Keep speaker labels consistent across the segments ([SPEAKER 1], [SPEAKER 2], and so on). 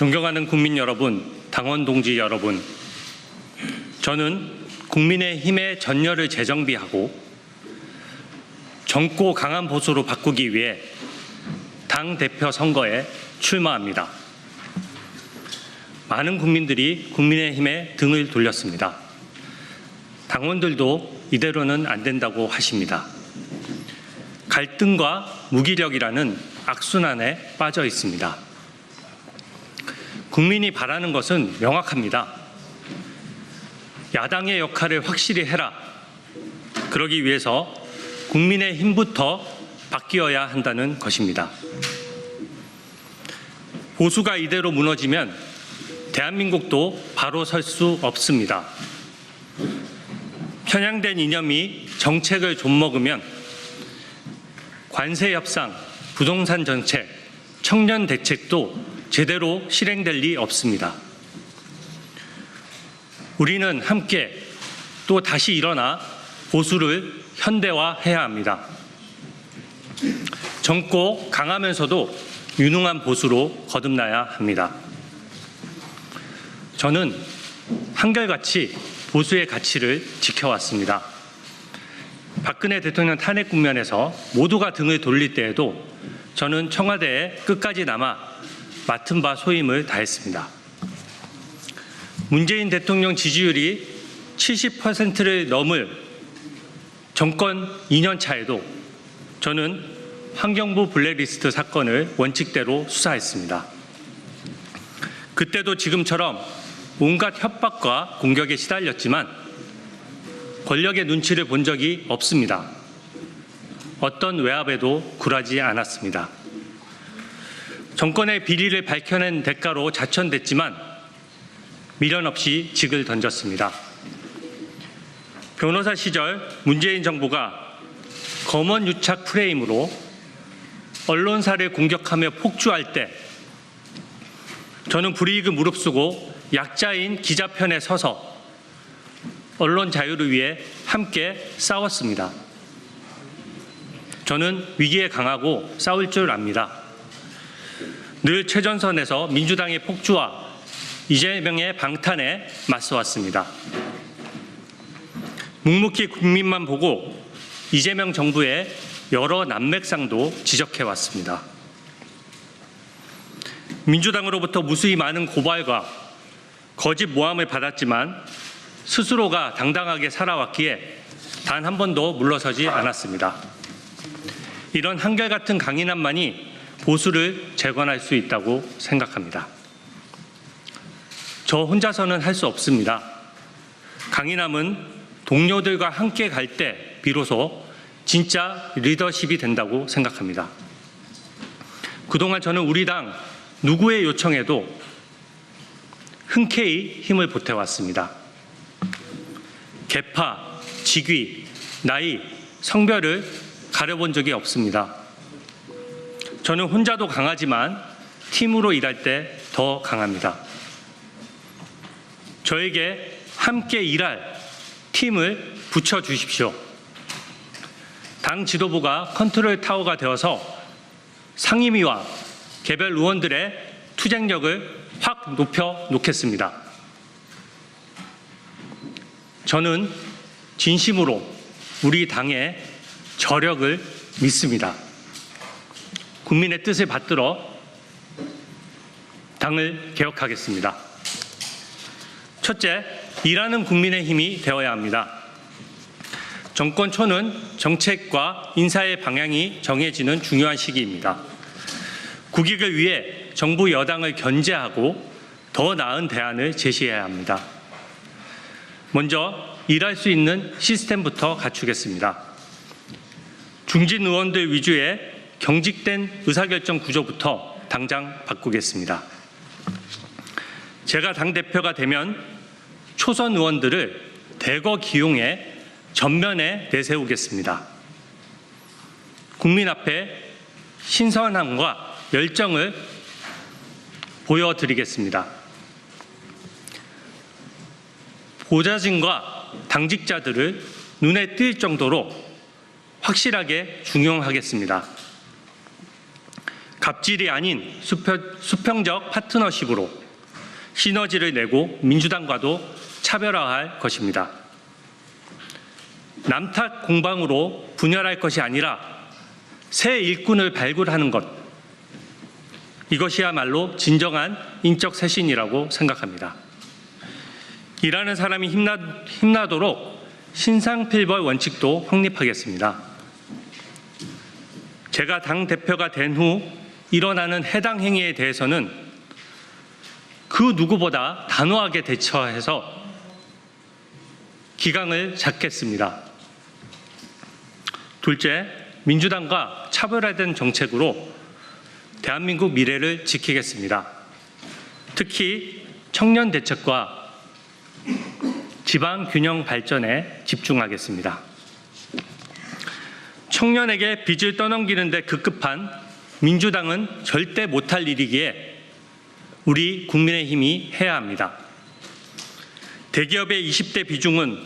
[SPEAKER 1] 존경하는 국민 여러분, 당원 동지 여러분, 저는 국민의힘의 전열을 재정비하고 젊고 강한 보수로 바꾸기 위해 당대표 선거에 출마합니다. 많은 국민들이 국민의힘에 등을 돌렸습니다. 당원들도 이대로는 안 된다고 하십니다. 갈등과 무기력이라는 악순환에 빠져 있습니다. 국민이 바라는 것은 명확합니다. 야당의 역할을 확실히 해라. 그러기 위해서 국민의 힘부터 바뀌어야 한다는 것입니다. 보수가 이대로 무너지면 대한민국도 바로 설 수 없습니다. 편향된 이념이 정책을 좀먹으면 관세 협상, 부동산 정책, 청년 대책도 제대로 실행될 리 없습니다. 우리는 함께 또 다시 일어나 보수를 현대화해야 합니다. 젊고 강하면서도 유능한 보수로 거듭나야 합니다. 저는 한결같이 보수의 가치를 지켜왔습니다. 박근혜 대통령 탄핵 국면에서 모두가 등을 돌릴 때에도 저는 청와대에 끝까지 남아 맡은 바 소임을 다했습니다. 문재인 대통령 지지율이 70%를 넘을 정권 2년 차에도 저는 환경부 블랙리스트 사건을 원칙대로 수사했습니다. 그때도 지금처럼 온갖 협박과 공격에 시달렸지만 권력의 눈치를 본 적이 없습니다. 어떤 외압에도 굴하지 않았습니다. 정권의 비리를 밝혀낸 대가로 자천됐지만 미련 없이 직을 던졌습니다. 변호사 시절 문재인 정부가 검언 유착 프레임으로 언론사를 공격하며 폭주할 때 저는 불이익을 무릅쓰고 약자인 기자 편에 서서 언론 자유를 위해 함께 싸웠습니다. 저는 위기에 강하고 싸울 줄 압니다. 늘 최전선에서 민주당의 폭주와 이재명의 방탄에 맞서왔습니다. 묵묵히 국민만 보고 이재명 정부의 여러 난맥상도 지적해왔습니다. 민주당으로부터 무수히 많은 고발과 거짓 모함을 받았지만 스스로가 당당하게 살아왔기에 단 한 번도 물러서지 않았습니다. 이런 한결같은 강인함만이 보수를 재건할 수 있다고 생각합니다. 저 혼자서는 할 수 없습니다. 강인함은 동료들과 함께 갈 때 비로소 진짜 리더십이 된다고 생각합니다. 그동안 저는 우리 당 누구의 요청에도 흔쾌히 힘을 보태왔습니다. 계파, 직위, 나이, 성별을 가려본 적이 없습니다. 저는 혼자도 강하지만 팀으로 일할 때 더 강합니다. 저에게 함께 일할 팀을 붙여주십시오. 당 지도부가 컨트롤 타워가 되어서 상임위와 개별 의원들의 투쟁력을 확 높여 놓겠습니다. 저는 진심으로 우리 당의 저력을 믿습니다. 국민의 뜻을 받들어 당을 개혁하겠습니다. 첫째, 일하는 국민의힘이 되어야 합니다. 정권 초는 정책과 인사의 방향이 정해지는 중요한 시기입니다. 국익을 위해 정부 여당을 견제하고 더 나은 대안을 제시해야 합니다. 먼저 일할 수 있는 시스템부터 갖추겠습니다. 중진 의원들 위주의 경직된 의사결정 구조부터 당장 바꾸겠습니다. 제가 당대표가 되면 초선 의원들을 대거 기용해 전면에 내세우겠습니다. 국민 앞에 신선함과 열정을 보여드리겠습니다. 보좌진과 당직자들을 눈에 띌 정도로 확실하게 중용하겠습니다. 갑질이 아닌 수평적 파트너십으로 시너지를 내고 민주당과도 차별화할 것입니다. 남탓 공방으로 분열할 것이 아니라 새 일꾼을 발굴하는 것, 이것이야말로 진정한 인적 쇄신이라고 생각합니다. 일하는 사람이 힘나도록 신상필벌 원칙도 확립하겠습니다. 제가 당대표가 된 후 일어나는 해당 행위에 대해서는 그 누구보다 단호하게 대처해서 기강을 잡겠습니다. 둘째, 민주당과 차별화된 정책으로 대한민국 미래를 지키겠습니다. 특히 청년 대책과 지방 균형 발전에 집중하겠습니다. 청년에게 빚을 떠넘기는 데 급급한 민주당은 절대 못할 일이기에 우리 국민의힘이 해야 합니다. 대기업의 20대 비중은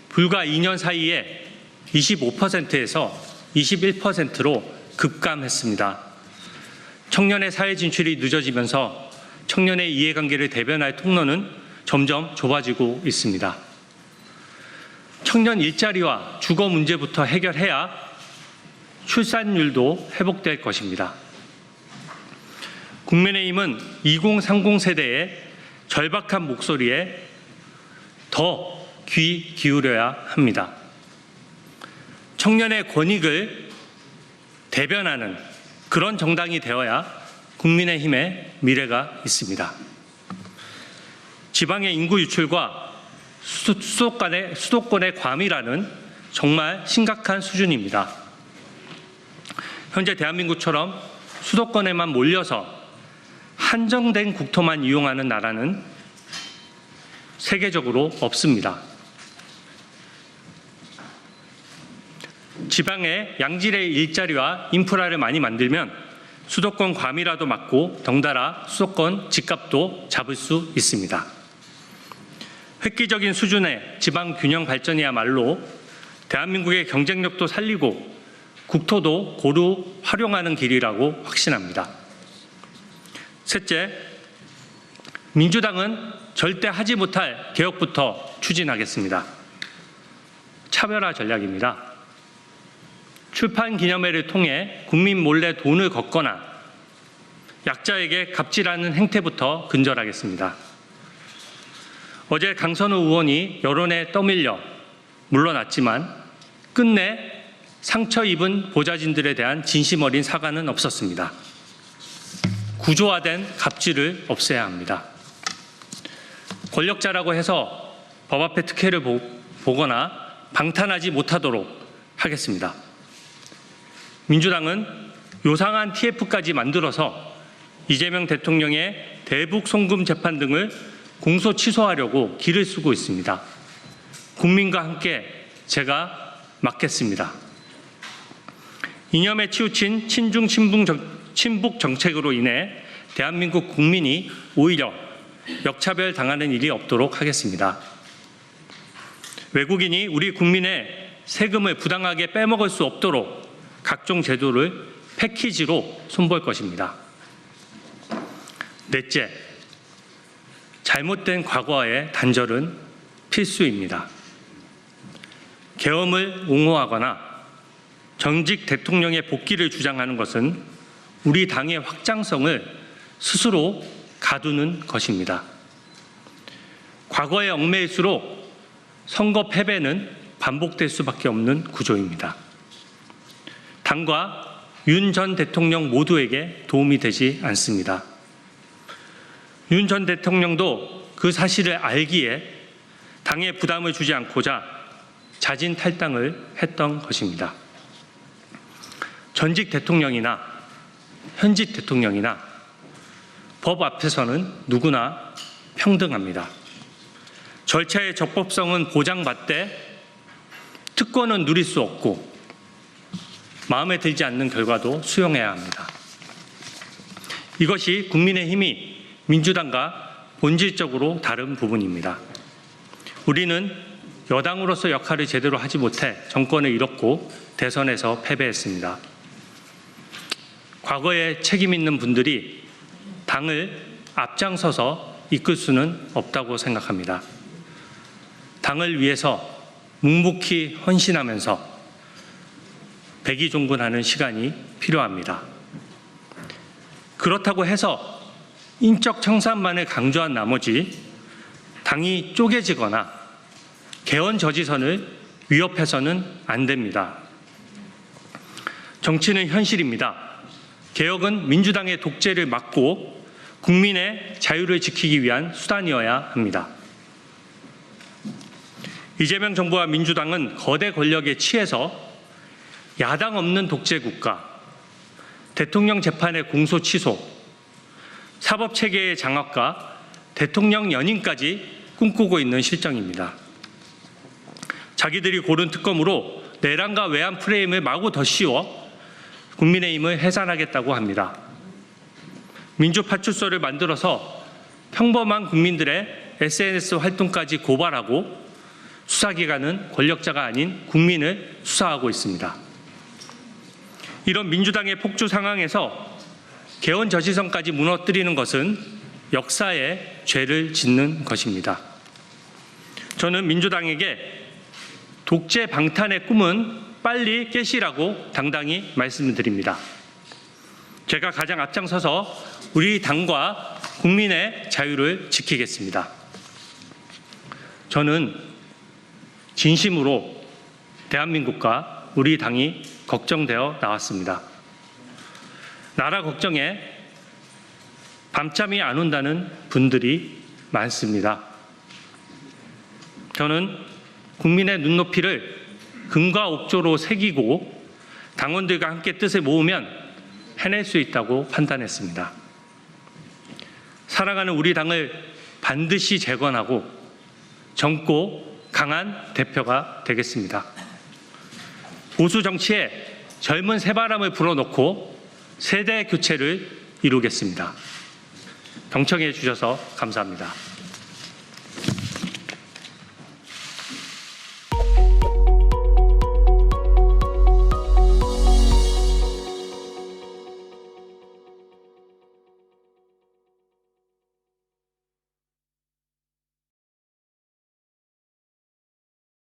[SPEAKER 1] 불과 2년 사이에 25%에서 21%로 급감했습니다. 청년의 사회 진출이 늦어지면서 청년의 이해관계를 대변할 통로는 점점 좁아지고 있습니다. 청년 일자리와 주거 문제부터 해결해야 출산율도 회복될 것입니다. 국민의힘은 2030 세대의 절박한 목소리에 더 귀 기울여야 합니다. 청년의 권익을 대변하는 그런 정당이 되어야 국민의힘의 미래가 있습니다. 지방의 인구 유출과 수도권의 과밀화는 정말 심각한 수준입니다. 현재 대한민국처럼 수도권에만 몰려서 한정된 국토만 이용하는 나라는 세계적으로 없습니다. 지방에 양질의 일자리와 인프라를 많이 만들면 수도권 과밀화도 막고 덩달아 수도권 집값도 잡을 수 있습니다. 획기적인 수준의 지방 균형 발전이야말로 대한민국의 경쟁력도 살리고 국토도 고루 활용하는 길이라고 확신합니다. 셋째, 민주당은 절대 하지 못할 개혁부터 추진하겠습니다. 차별화 전략입니다. 출판 기념회를 통해 국민 몰래 돈을 걷거나 약자에게 갑질하는 행태부터 근절하겠습니다. 어제 강선우 의원이 여론에 떠밀려 물러났지만 끝내 상처 입은 보좌진들에 대한 진심 어린 사과는 없었습니다. 구조화된 갑질을 없애야 합니다. 권력자라고 해서 법 앞에 특혜를 보거나 방탄하지 못하도록 하겠습니다. 민주당은 요상한 TF까지 만들어서 이재명 대통령의 대북 송금 재판 등을 공소 취소하려고 길을 쓰고 있습니다. 국민과 함께 제가 막겠습니다. 이념에 치우친 친중 친북 정책으로 인해 대한민국 국민이 오히려 역차별 당하는 일이 없도록 하겠습니다. 외국인이 우리 국민의 세금을 부당하게 빼먹을 수 없도록 각종 제도를 패키지로 손볼 것입니다. 넷째, 잘못된 과거와의 단절은 필수입니다. 계엄을 옹호하거나 전직 대통령의 복귀를 주장하는 것은 우리 당의 확장성을 스스로 가두는 것입니다. 과거에 얽매일수록 선거 패배는 반복될 수밖에 없는 구조입니다. 당과 윤 전 대통령 모두에게 도움이 되지 않습니다. 윤 전 대통령도 그 사실을 알기에 당에 부담을 주지 않고자 자진 탈당을 했던 것입니다. 전직 대통령이나 현직 대통령이나 법 앞에서는 누구나 평등합니다. 절차의 적법성은 보장받되 특권은 누릴 수 없고 마음에 들지 않는 결과도 수용해야 합니다. 이것이 국민의힘이 민주당과 본질적으로 다른 부분입니다. 우리는 여당으로서 역할을 제대로 하지 못해 정권을 잃었고 대선에서 패배했습니다. 과거에 책임 있는 분들이 당을 앞장서서 이끌 수는 없다고 생각합니다. 당을 위해서 묵묵히 헌신하면서 백의종군하는 시간이 필요합니다. 그렇다고 해서 인적 청산만을 강조한 나머지 당이 쪼개지거나 개헌 저지선을 위협해서는 안 됩니다. 정치는 현실입니다. 개혁은 민주당의 독재를 막고 국민의 자유를 지키기 위한 수단이어야 합니다. 이재명 정부와 민주당은 거대 권력에 취해서 야당 없는 독재 국가, 대통령 재판의 공소 취소, 사법체계의 장악과 대통령 연임까지 꿈꾸고 있는 실정입니다. 자기들이 고른 특검으로 내란과 외환 프레임을 마구 덧씌워 국민의힘을 해산하겠다고 합니다. 민주파출소를 만들어서 평범한 국민들의 SNS 활동까지 고발하고 수사기관은 권력자가 아닌 국민을 수사하고 있습니다. 이런 민주당의 폭주 상황에서 개헌 저지선까지 무너뜨리는 것은 역사에 죄를 짓는 것입니다. 저는 민주당에게 독재 방탄의 꿈은 빨리 깨시라고 당당히 말씀드립니다. 제가 가장 앞장서서 우리 당과 국민의 자유를 지키겠습니다. 저는 진심으로 대한민국과 우리 당이 걱정되어 나왔습니다. 나라 걱정에 밤잠이 안 온다는 분들이 많습니다. 저는 국민의 눈높이를 금과 옥조로 새기고 당원들과 함께 뜻을 모으면 해낼 수 있다고 판단했습니다. 살아가는 우리 당을 반드시 재건하고 젊고 강한 대표가 되겠습니다. 보수 정치에 젊은 새바람을 불어넣고 세대 교체를 이루겠습니다. 경청해 주셔서 감사합니다.